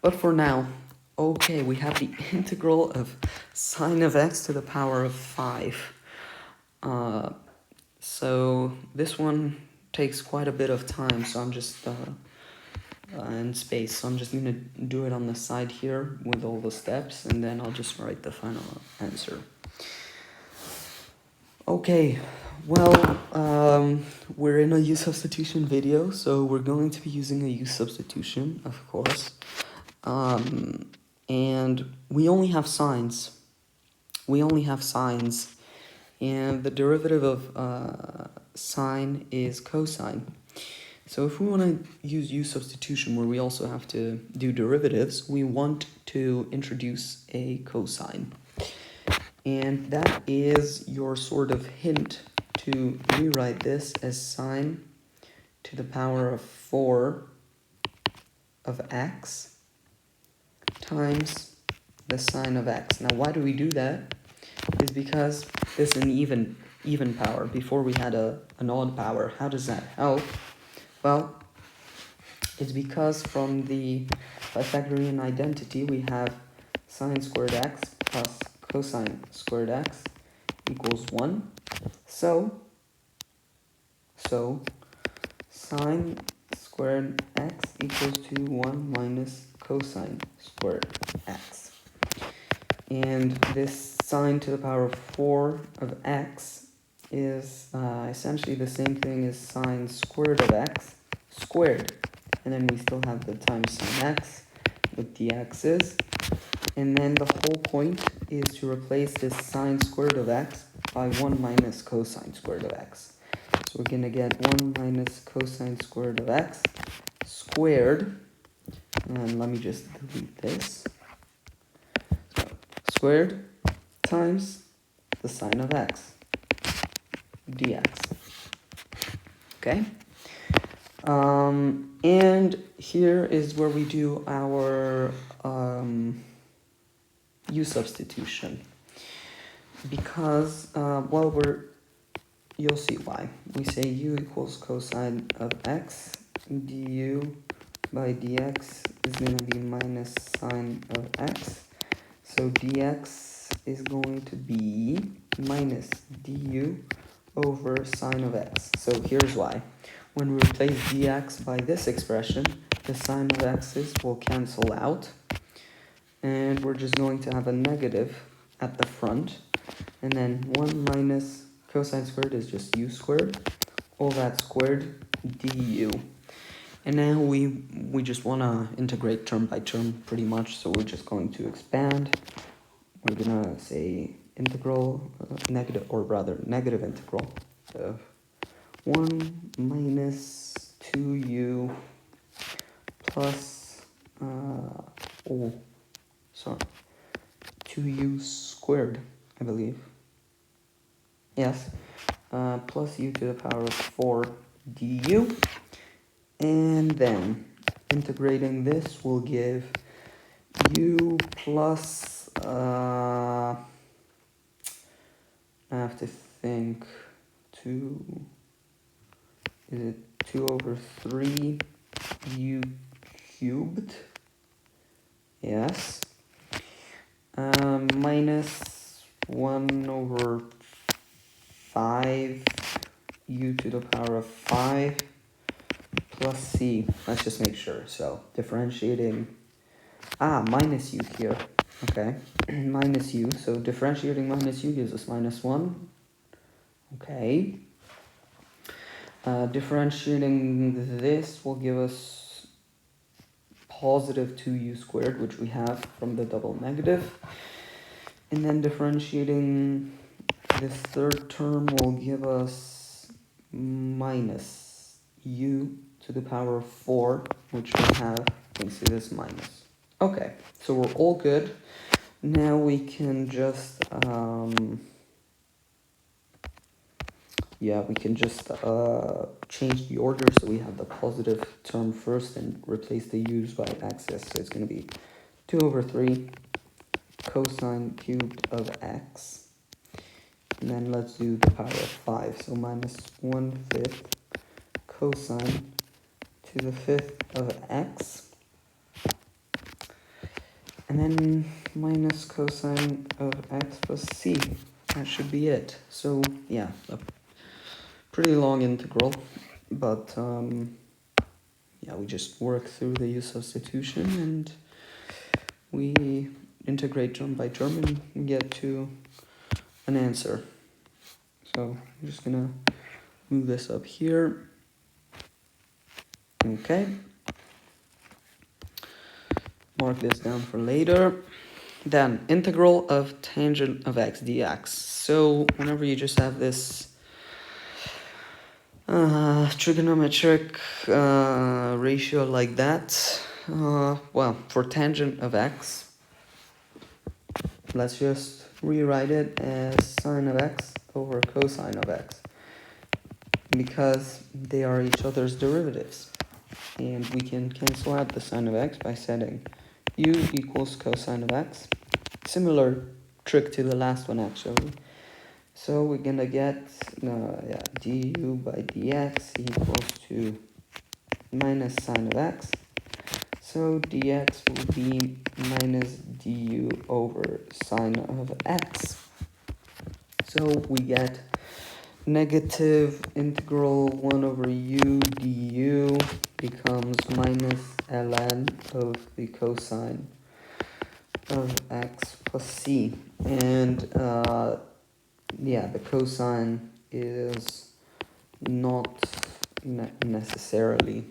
But for now, okay, we have the integral of sine of x to the power of 5. So this one takes quite a bit of time, so I'm just and space, so I'm just going to do it on the side here with all the steps, and then I'll just write the final answer. Okay, well, we're in a U-substitution video, so we're going to be using a U-substitution, of course. And we only have signs. And the derivative of sine is cosine. So if we want to use U-substitution where we also have to do derivatives, we want to introduce a cosine. And that is your sort of hint to rewrite this as sine to the power of 4 of x times the sine of x. Now, why do we do that? Is because this is an even power. Before we had an odd power. How does that help? Well, it's because from the Pythagorean identity we have sine squared x plus cosine squared x equals 1. So sine squared x equals to 1 minus cosine squared x. And this sine to the power of 4 of x is essentially the same thing as sine squared of x squared. And then we still have the times sine x with the x's. And then the whole point is to replace this sine squared of x by 1 minus cosine squared of x. So we're going to get 1 minus cosine squared of x squared. And let me just delete this. So, squared times the sine of x dx. Okay? And here is where we do our U-substitution. Because, you'll see why. We say u equals cosine of x, du by dx is going to be minus sine of x. So dx is going to be minus du over sine of x. So here's why. When we replace dx by this expression, the sine of x's will cancel out. And we're just going to have a negative at the front. And then 1 minus cosine squared is just u squared. All that squared du. And now we just want to integrate term by term pretty much. So we're just going to expand. We're going to say integral, negative integral of 1 minus 2u plus, 2u squared, I believe. Yes, plus u to the power of 4 du. And then integrating this will give u plus, I have to think, 2 over 3 u cubed? Yes. Minus 1 over 5 u to the power of 5 plus c. Let's just make sure. So differentiating, minus u here. Okay, minus u. So differentiating minus u gives us minus 1. Okay. Differentiating this will give us positive 2u squared, which we have from the double negative. And then differentiating this third term will give us minus u to the power of 4, which we have, you can see this minus. Okay, so we're all good. Now we can just, change the order, so we have the positive term first and replace the u's by x's. So it's going to be 2 over 3 cosine cubed of x. And then let's do the power of 5. So minus 1/5 cosine to the 5th of x And then minus cosine of x plus c. That should be it. So yeah, a pretty long integral, but yeah, we just work through the U-substitution and we integrate term by term and get to an answer. So I'm just gonna move this up here. Okay. Mark this down for later. Then integral of tangent of x dx. So whenever you just have this trigonometric ratio like that, well, for tangent of x, let's just rewrite it as sine of x over cosine of x, because they are each other's derivatives. And we can cancel out the sine of x by setting u equals cosine of x. Similar trick to the last one, actually. So we're gonna get du by dx equals to minus sine of x. So dx will be minus du over sine of x. So we get negative integral 1 over u du becomes minus ln of the cosine of x plus c. And yeah, the cosine is not necessarily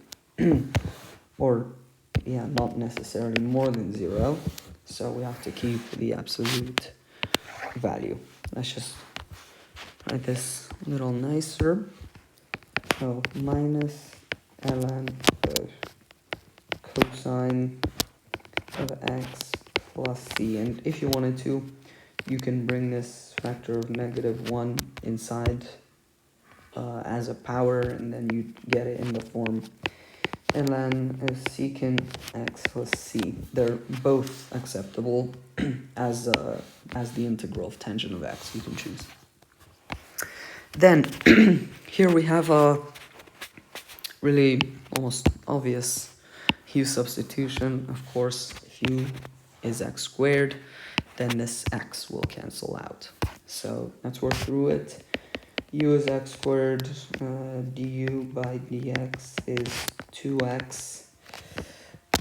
not necessarily more than 0, so we have to keep the absolute value. Let's just write this a little nicer. So minus ln of cosine of x plus c. And if you wanted to, you can bring this factor of -1 inside as a power, and then you get it in the form ln of secant x plus c. They're both acceptable as the integral of tangent of x. You can choose. Then here we have a really almost obvious U-substitution. Of course, if u is x squared, then this x will cancel out. So let's work through it. U is x squared, du by dx is 2x,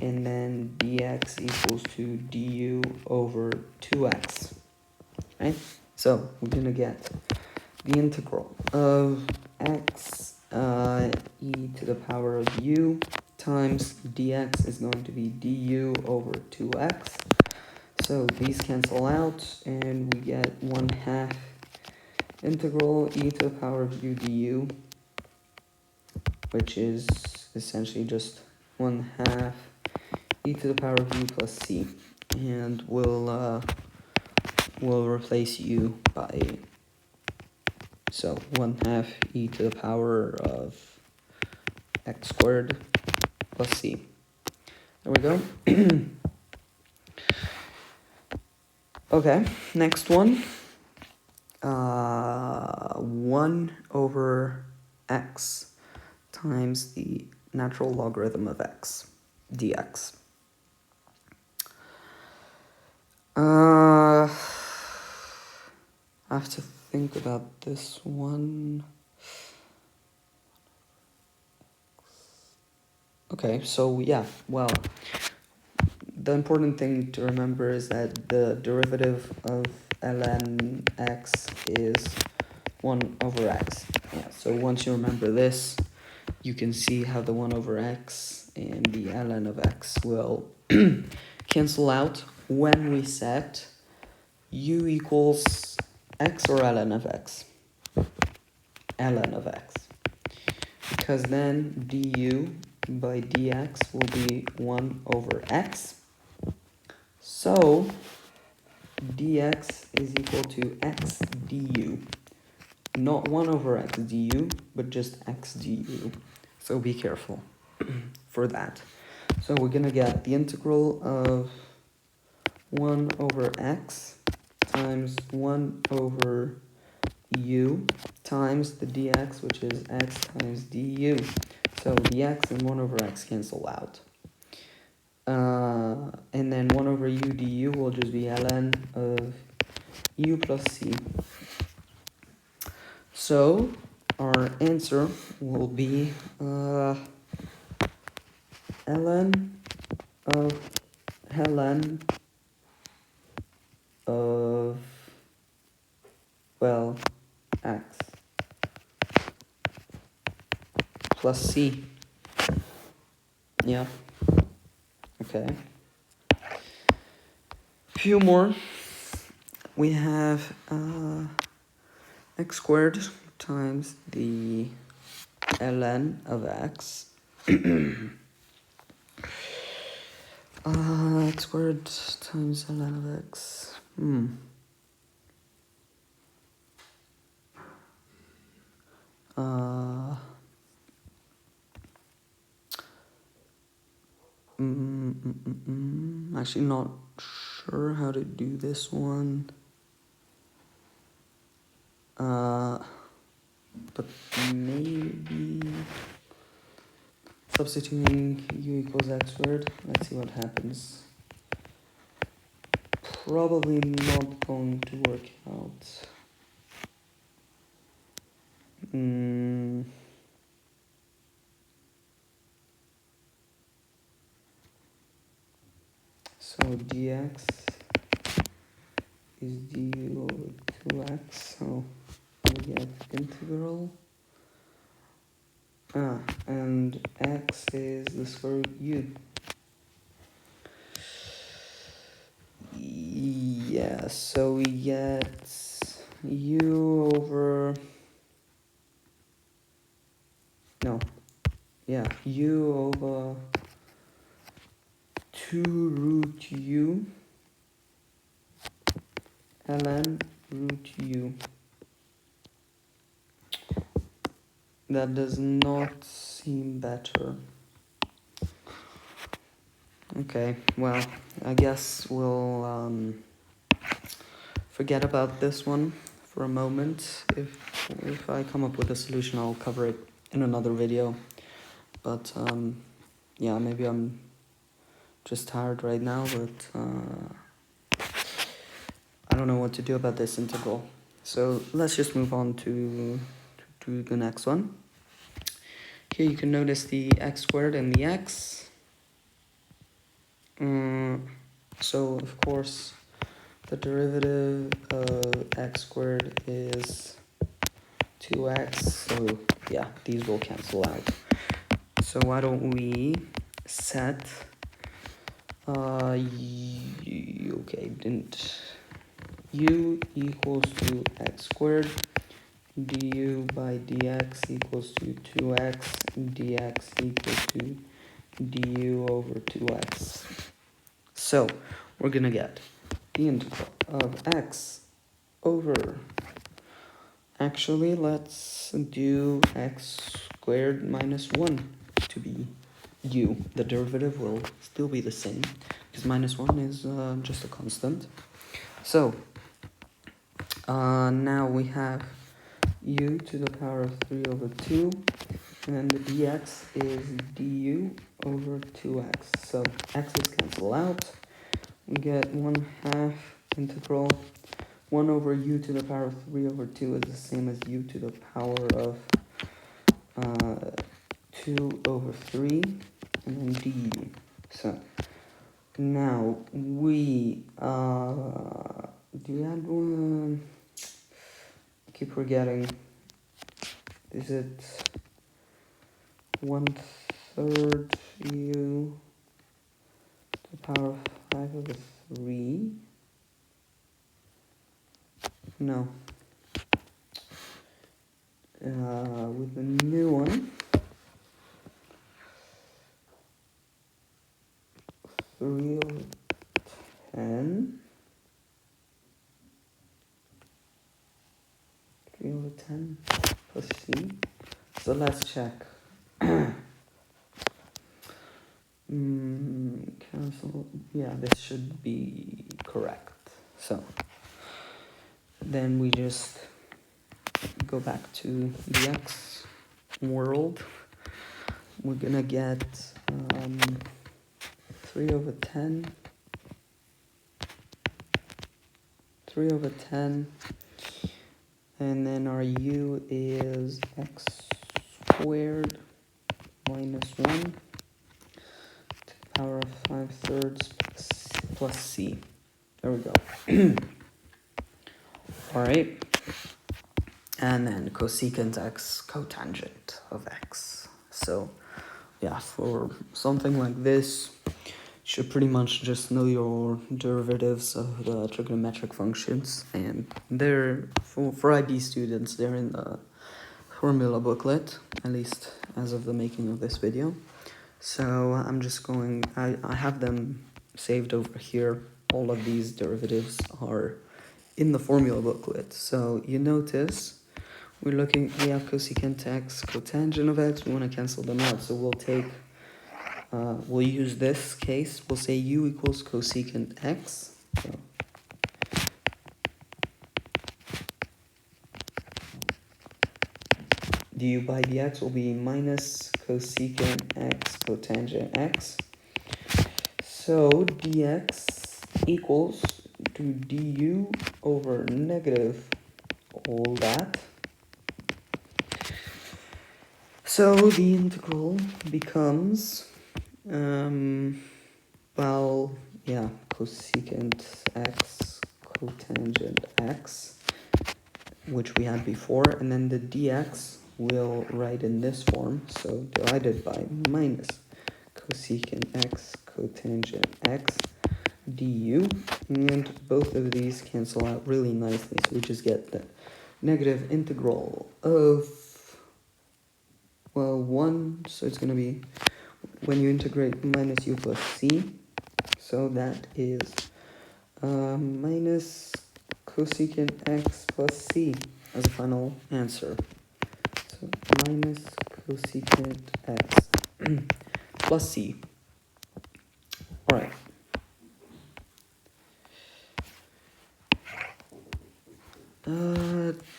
and then dx equals to du over 2x, right? So we're gonna get the integral of x e to the power of u times dx is going to be du over 2x. So these cancel out, and we get 1/2 integral e to the power of u du, which is essentially just 1/2 e to the power of u plus c, and we'll replace u by, so 1/2 e to the power of x squared plus c. There we go. Okay, next one. 1 over x times the natural logarithm of x dx. I have to think about this one. Okay, so yeah, well, the important thing to remember is that the derivative of ln x is 1 over x. Yeah, so once you remember this, you can see how the 1 over x and the ln of x will cancel out when we set u equals x or ln of x. Ln of x. Because then du by dx will be 1 over x. So dx is equal to x du. Not 1 over x du, but just x du. So be careful for that. So we're going to get the integral of 1 over x times 1 over u times the dx, which is x times du. So the x and 1 over x cancel out. and then 1 over u du will just be ln of u plus c. So our answer will be ln of well, x plus c. Yeah. Okay. Few more. We have x squared times the ln of x. X squared times ln of x. Actually not sure how to do this one. But maybe substituting u equals x squared. Let's see what happens. Probably not going to work out. So dx is du over 2x, so we get integral. And x is the square root u. Yeah, so we get u over... u over 2 root u ln root u. That does not seem better. Okay, well, I guess we'll forget about this one for a moment. If I come up with a solution, I'll cover it in another video. But yeah, maybe I'm just tired right now, but I don't know what to do about this integral. So let's just move on to the next one. Here you can notice the x squared and the x. So of course the derivative of x squared is 2x, so yeah, these will cancel out. So why don't we set u equals to x squared, du by dx equals to 2x, dx equals to du over 2x. So we're gonna get the integral of x over... Actually, let's do x squared minus 1 to be u. The derivative will still be the same, because minus 1 is just a constant. So, now we have u to the power of 3 over 2, and then the dx is du over 2x. So, x's cancel out. We get 1/2 integral 1 over u to the power of 3 over 2 is the same as u to the power of 2 over 3, and then du. So now we do we add one? I keep forgetting. Is it 1/3 u to the power of 5 over 3? No. With the new one, 3 over 10. 3 over 10 plus c. So let's check. Cancel. Yeah, this should be correct. So then we just go back to the x world. We're gonna get 3 over 10 3 over 10. And then our u is x squared minus 1 to the power of 5/3 plus c. There we go. Alright. And then cosecant x, cotangent of x. So yeah, for something like this, you should pretty much just know your derivatives of the trigonometric functions. And they're, for IB students, they're in the formula booklet, at least as of the making of this video. So I'm just going, I have them saved over here. All of these derivatives are in the formula booklet. So you notice we have cosecant x, cotangent of x. We want to cancel them out, so we'll use this case. We'll say u equals cosecant x. So du by dx will be minus cosecant x cotangent x. So dx equals to du over negative all that. So the integral becomes, cosecant x cotangent x, which we had before, and then the dx we'll write in this form, so divided by minus cosecant x cotangent x du, and both of these cancel out really nicely, so we just get the negative integral of, 1, so it's going to be, when you integrate, minus u plus c, so that is minus cosecant x plus c as a final answer. So minus cosecant x plus c. Alright.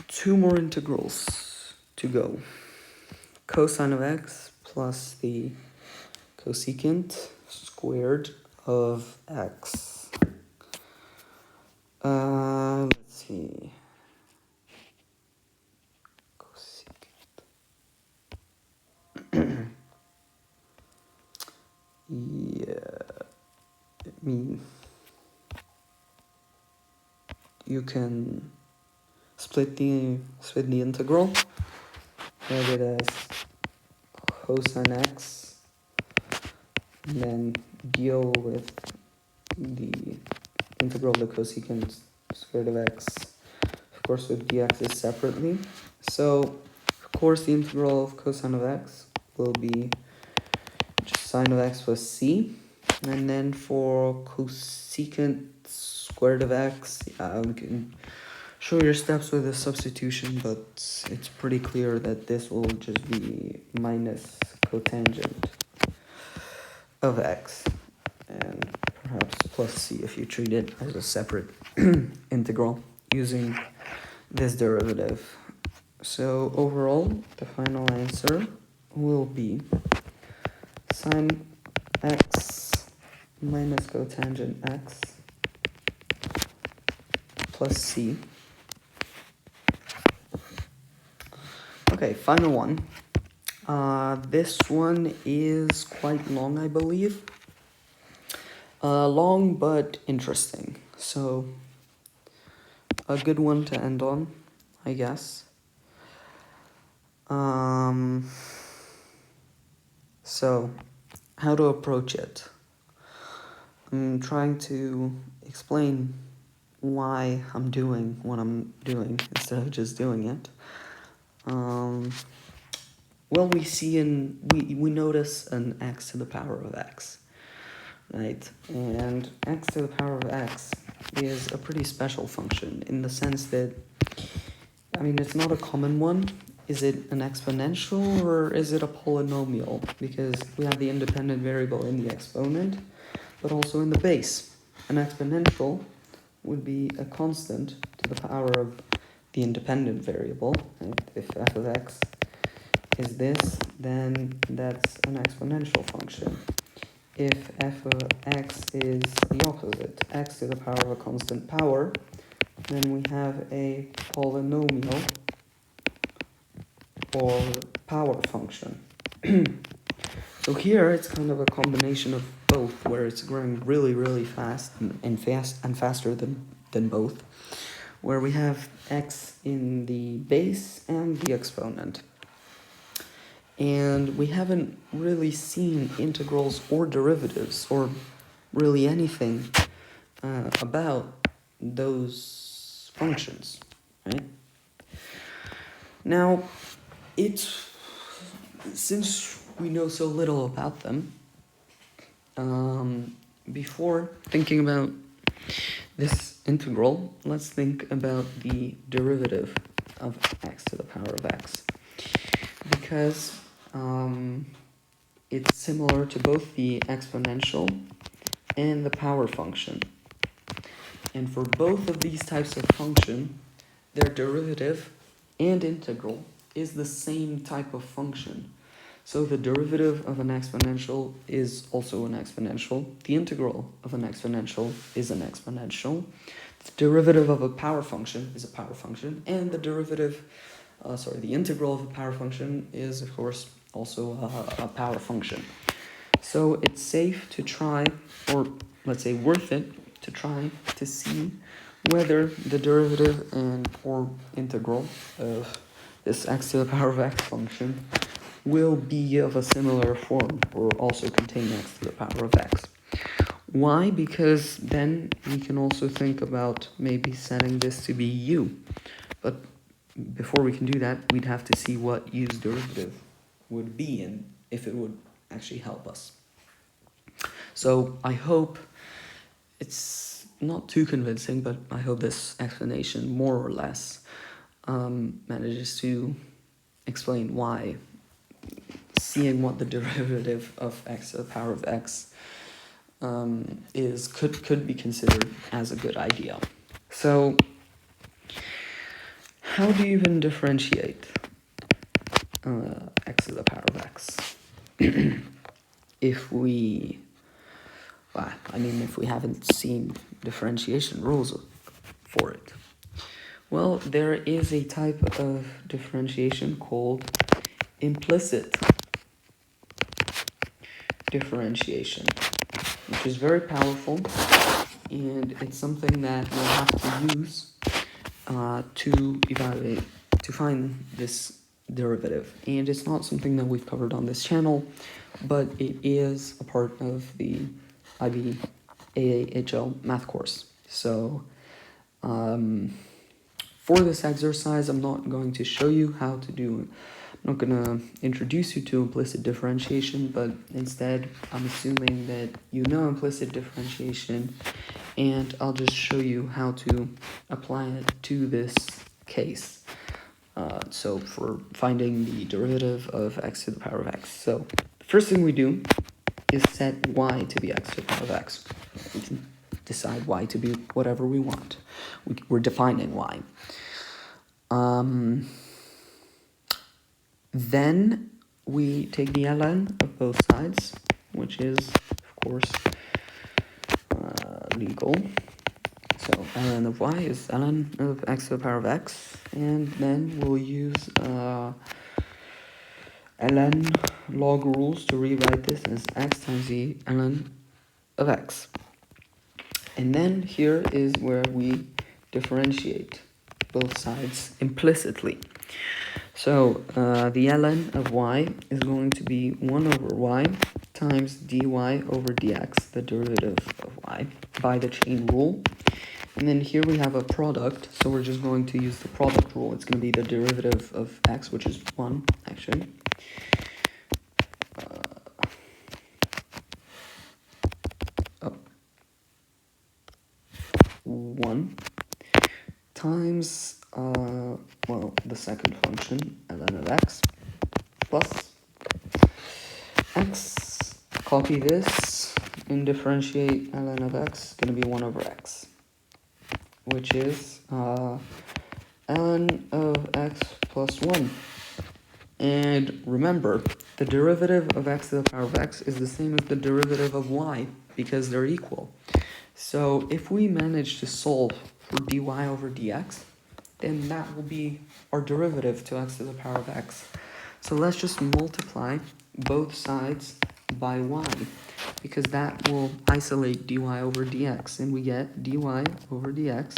Two more integrals to go. Cosine of x plus the cosecant squared of x. Let's see. Cosecant. You can split the integral, write it as cosine x, and then deal with the integral of the cosecant squared of x, of course with dx's separately. So of course the integral of cosine of x will be just sine of x plus c, and then for cosecant squared of x, we can show your steps with a substitution, but it's pretty clear that this will just be minus cotangent of x, and perhaps plus c if you treat it as a separate integral using this derivative. So overall, the final answer will be sine x minus cotangent x plus c. Okay, final one. This one is quite long, I believe. Long but interesting. So, a good one to end on, I guess. So, how to approach it. I'm trying to explain why I'm doing what I'm doing instead of just doing it. Well, we notice an x to the power of x, right? And x to the power of x is a pretty special function in the sense that, it's not a common one. Is it an exponential or is it a polynomial? Because we have the independent variable in the exponent, but also in the base. An exponential would be a constant to the power of the independent variable. And if f of x is this, then that's an exponential function. If f of x is the opposite, x to the power of a constant power, then we have a polynomial or power function. So here it's kind of a combination of both, where it's growing really, really fast and faster than both, where we have x in the base and the exponent. And we haven't really seen integrals or derivatives or really anything about those functions, right? Now, since we know so little about them, before thinking about this integral, let's think about the derivative of x to the power of x, because it's similar to both the exponential and the power function. And for both of these types of function, their derivative and integral is the same type of function. So the derivative of an exponential is also an exponential. The integral of an exponential is an exponential. The derivative of a power function is a power function. And the the integral of a power function is, of course, also a power function. So it's safe to try, or let's say worth it, to try to see whether the derivative or integral of this x to the power of x function will be of a similar form or also contain x to the power of x. Why? Because then we can also think about maybe setting this to be u. But before we can do that, we'd have to see what u's derivative would be and if it would actually help us. So I hope it's not too convincing, but I hope this explanation more or less manages to explain why seeing what the derivative of x to the power of x is could be considered as a good idea. So how do you even differentiate x to the power of x? if we haven't seen differentiation rules for it. Well, there is a type of differentiation called implicit differentiation, which is very powerful, and it's something that we'll have to use to find this derivative. And it's not something that we've covered on this channel, but it is a part of the IB AAHL math course. So for this exercise, I'm not going to show you how to do, I'm not going to introduce you to implicit differentiation, but instead I'm assuming that you know implicit differentiation, and I'll just show you how to apply it to this case. So for finding the derivative of x to the power of x. So the first thing we do is set y to be x to the power of x. We can decide y to be whatever we want. We're defining y. Then we take the ln of both sides, which is, of course, legal. So ln of y is ln of x to the power of x, and then we'll use ln log rules to rewrite this as x times the ln of x. And then here is where we differentiate both sides implicitly. So the ln of y is going to be 1 over y times dy over dx, the derivative of y, by the chain rule. And then here we have a product, so we're just going to use the product rule. It's going to be the derivative of x, which is 1, actually. 1 times, the second function, ln of x, plus x, copy this, and differentiate ln of x, going to be 1 over x, which is ln of x plus 1. And remember, the derivative of x to the power of x is the same as the derivative of y, because they're equal. So if we manage to solve or dy over dx, then that will be our derivative to x to the power of x. So let's just multiply both sides by y, because that will isolate dy over dx, and we get dy over dx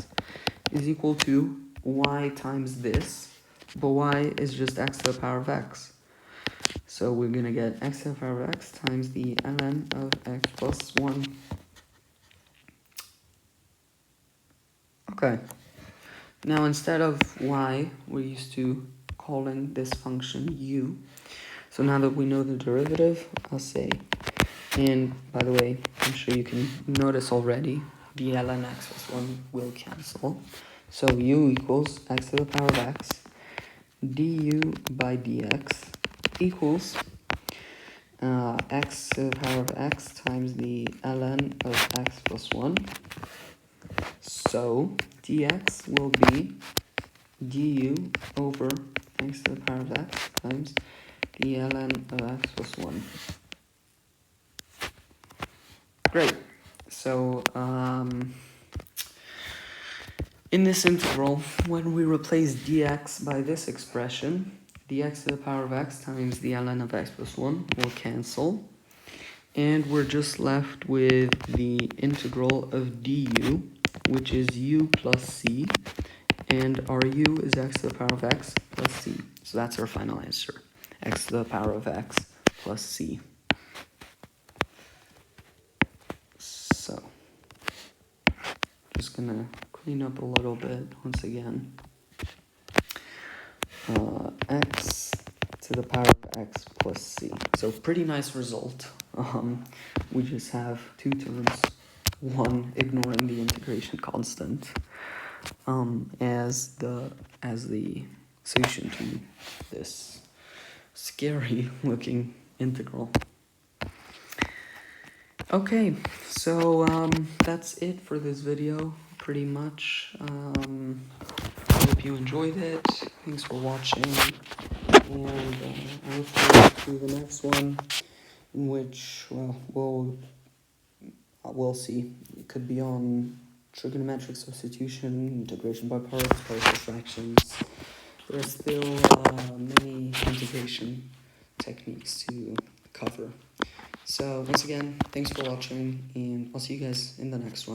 is equal to y times this, but y is just x to the power of x. So we're going to get x to the power of x times the ln of x plus 1. Okay. Now instead of y, we're used to calling this function u. So now that we know the derivative, I'll say, and by the way, I'm sure you can notice already, the ln x plus 1 will cancel. So u equals x to the power of x du by dx equals x to the power of x times the ln of x plus 1. So dx will be du over x to the power of x times the ln of x plus 1. Great. So in this integral, when we replace dx by this expression, dx to the power of x times the ln of x plus 1 will cancel. And we're just left with the integral of du, which is u plus c. And our u is x to the power of x plus c. So that's our final answer, x to the power of x plus c. So, just gonna clean up a little bit once again. X to the power of x plus c. So pretty nice result. We just have two terms, one ignoring the integration constant, as the solution to this scary looking integral. Okay, so that's it for this video, pretty much. I hope you enjoyed it. Thanks for watching, and I look forward to the next one, in which, well, we'll see. It could be on trigonometric substitution, integration by parts, partial fractions. There are still many integration techniques to cover. So once again, thanks for watching, and I'll see you guys in the next one.